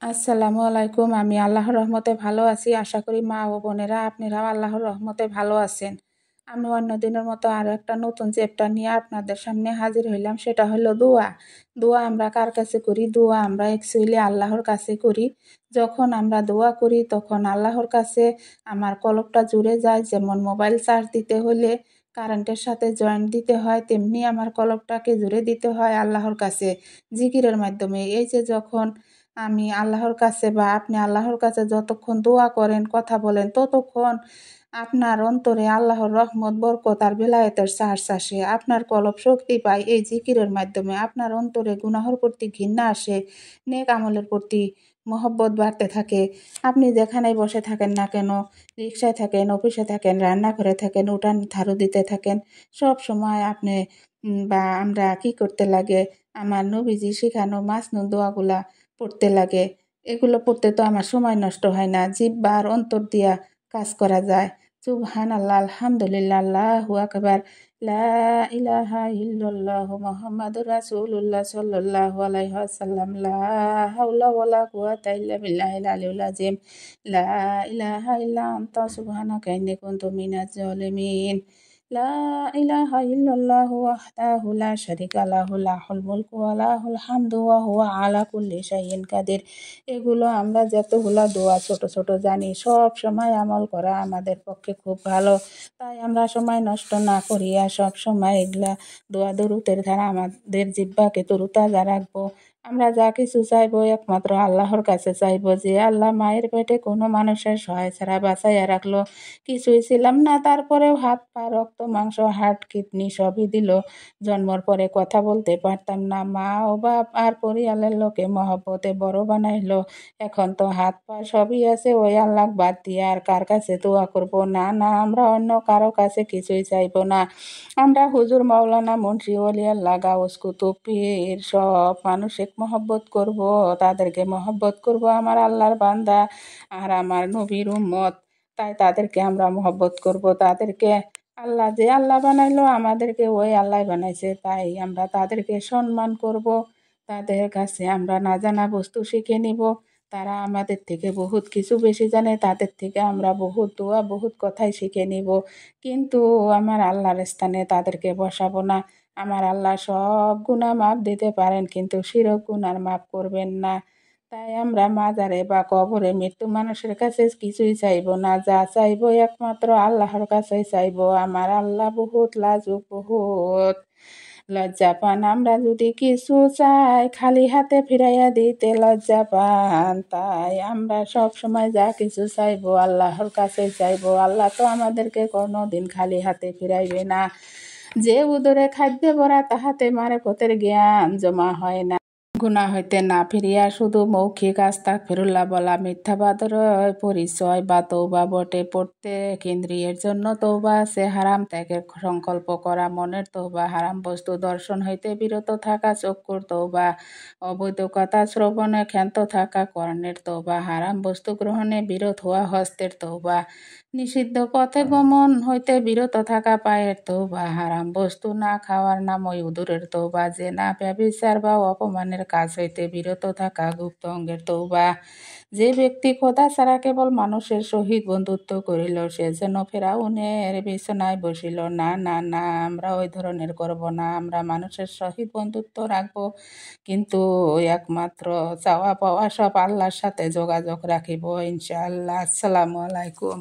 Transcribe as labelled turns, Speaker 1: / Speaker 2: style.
Speaker 1: আসসালামু আলাইকুম। আমি আল্লাহর রহমতে ভালো আছি। আশা করি মা ও বোনেরা আপনারাও আল্লাহর রহমতে ভালো আছেন। আমি অন্য দিনের মতো আরও একটা নতুন চ্যাপ্টার নিয়ে আপনাদের সামনে হাজির হইলাম। সেটা হলো দোয়া। দোয়া আমরা কার কাছে করি? দোয়া আমরা অ্যাকচুয়ালি আল্লাহর কাছে করি। যখন আমরা দোয়া করি তখন আল্লাহর কাছে আমার কলবটা জুড়ে যায়। যেমন মোবাইল চার্জ দিতে হলে কারেন্টের সাথে জয়েন্ট দিতে হয়, তেমনি আমার কলবটাকে জুড়ে দিতে হয় আল্লাহর কাছে জিকিরের মাধ্যমে। এই যে যখন আমি আল্লাহর কাছে বা আপনি আল্লাহর কাছে যতক্ষণ দোয়া করেন, কথা বলেন, ততক্ষণ আপনার অন্তরে আল্লাহর রহমত, বরকত আর বেলায়েতের চার্জ আসে। আপনার কলব শক্তি পায় এই জিকিরের মাধ্যমে। আপনার অন্তরে গুনাহর প্রতি ঘৃণা আসে, নেক আমলের প্রতি মহব্বত বাড়তে থাকে। আপনি যেখানেই বসে থাকেন না কেন, রিক্সায় থাকেন, অফিসে থাকেন, রান্নাঘরে থাকেন, উঠান ঝাড়ু দিতে থাকেন, সব সময় আপনি বা আমরা কি করতে লাগে? আমার নবীজি শিখানো মাসনুন দোয়াগুলা পড়তে লাগে। এগুলো পড়তে তো আমার সময় নষ্ট হয় না, জিহ্বা আর অন্তর দিয়া কাজ করা যায়। সুবহানাল্লাহ, আলহামদুলিল্লাহ, আল্লাহু আকবার, লা ইলাহা ইল্লাল্লাহু মুহাম্মাদুর রাসূলুল্লাহ সাল্লাল্লাহু আলাইহি ওয়াসাল্লাম, লা হাওলা ওয়ালা কুওয়াতা ইল্লা বিল্লাহিল আলিয়্যিল আযীম, লা ইলাহা ইল্লা আনতা সুবহানাকা ইন্নী কুনতু মিনাজ জালিমিন, লা ইলাহা ইল্লাল্লাহু ওয়াহদাহু লা শারীকা লাহু লাহুল মুলকু ওয়া লাহুল হামদু ওয়া হুয়া আলা কুল্লি শাইইন কাদির। এগুলো আমরা যতগুলা দোয়া ছোট ছোট জানি, সব সময় আমল করা আমাদের পক্ষে খুব ভালো। তাই আমরা সময় নষ্ট না করিয়া সব সময় এগুলা দোয়া দরুদের দ্বারা আমাদের জিহ্বাকে তরুতাজা রাখবো। আমরা যা কিছু চাইবো একমাত্র আল্লাহর কাছে চাইবো, যে আল্লাহ মায়ের পেটে কোনো মানুষের সহায় ছাড়া বাঁচাইয়া রাখলো, কিছুই ছিলাম না, তারপরেও হাত পা রক্ত মাংস হার্ট কিডনি সবই দিল। জন্মর পরে কথা বলতে পারতাম না, মা ও বাপ আর পরিয়ালের লোকে মহব্বতে বড় বানাইলো। এখন তো হাত পা সবই আছে, ওই আল্লাহ বাদ দিয়ে আর কার কাছে দোয়া করব? না না, আমরা অন্য কারো কাছে কিছুই চাইবো না। আমরা হুজুর, মাওলানা, মুন্সি, ওলি আল্লাহ, গাউস, কুতুব, পীর সব মানুষের মহব্বত করব, তাদেরকে মহব্বত করব। আমার আল্লাহর বান্দা আর আমার নবীর উম্মত, তাই তাদেরকে আমরা মহব্বত করব। তাদেরকে আল্লাহ, যে আল্লাহ বানাইলো আমাদেরকে ওই আল্লাহ বানাইছে, তাই আমরা তাদেরকে সম্মান করব। তাদের কাছে আমরা না জানা বস্তু শিখে নিব। তারা আমাদের থেকে বহুত কিছু বেশি জানে, তাদের থেকে আমরা বহুত দোয়া বহুত কথাই শিখে নিব। কিন্তু আমার আল্লাহর স্থানে তাদেরকে বসাবো না। আমার আল্লাহ সব গুনাহ মাফ দিতে পারেন, কিন্তু শিরক গুনার মাফ করবেন না। তাই আমরা মাজারে বা কবরে মৃত্যু মানুষের কাছে কিছুই চাইবো না, যা চাইবো একমাত্র আল্লাহর কাছেই চাইবো। আমার আল্লাহ বহুত লাজুক, বহুত লজ্জা পান। আমরা যদি কিছু চাই খালি হাতে ফিরাইয়া দিতে লজ্জা পান। তাই আমরা সব সময় যা কিছু চাইবো আল্লাহর কাছে চাইবো। আল্লাহ তো আমাদেরকে কোনোদিন খালি হাতে ফিরাইবে না। যে উদরে খাদ্যে ভরা তাহাতে মারেফতের জ্ঞান জমা হয় না। গুনাহ হইতে না ফিরিয়া শুধু মৌখিক আস্তাগফিরুল্লাহ বলা মিথ্যাবাদর পরিচয় বা তৌবা বটে। প্রত্যেক ইন্দ্রিয়ের জন্য তৌবা আছে। হারাম ত্যাগের সংকল্প করা, মনের তৌবা। হারাম বস্তু দর্শন হইতে বিরত থাকা, চক্ষুর তৌবা। অবৈধ কথা শ্রবণে ক্ষান্ত থাকা, কর্ণের তৌবা। হারাম বস্তু গ্রহণে বিরত হওয়া, হস্তের তৌবা। নিষিদ্ধ পথে গমন হইতে বিরত থাকা, পায়ের তৌবা। হারাম বস্তু না খাওয়ার নামই উদরের তৌবা। জেনা, ব্যভিচার বা অপমানের কাজ হইতে বিরত থাকা, গুপ্ত অঙ্গের তৌবা। যে ব্যক্তি খোদা ছাড়া কেবল মানুষের সহিত বন্ধুত্ব করিল, সে যেন ফেরাউনের বিছানায় বসিল। না না না, আমরা ওই ধরনের করব না। আমরা মানুষের সহিত বন্ধুত্ব রাখবো, কিন্তু একমাত্র চাওয়া পাওয়া সব আল্লাহর সাথে যোগাযোগ রাখিব ইনশাআল্লাহ। আসসালামু আলাইকুম।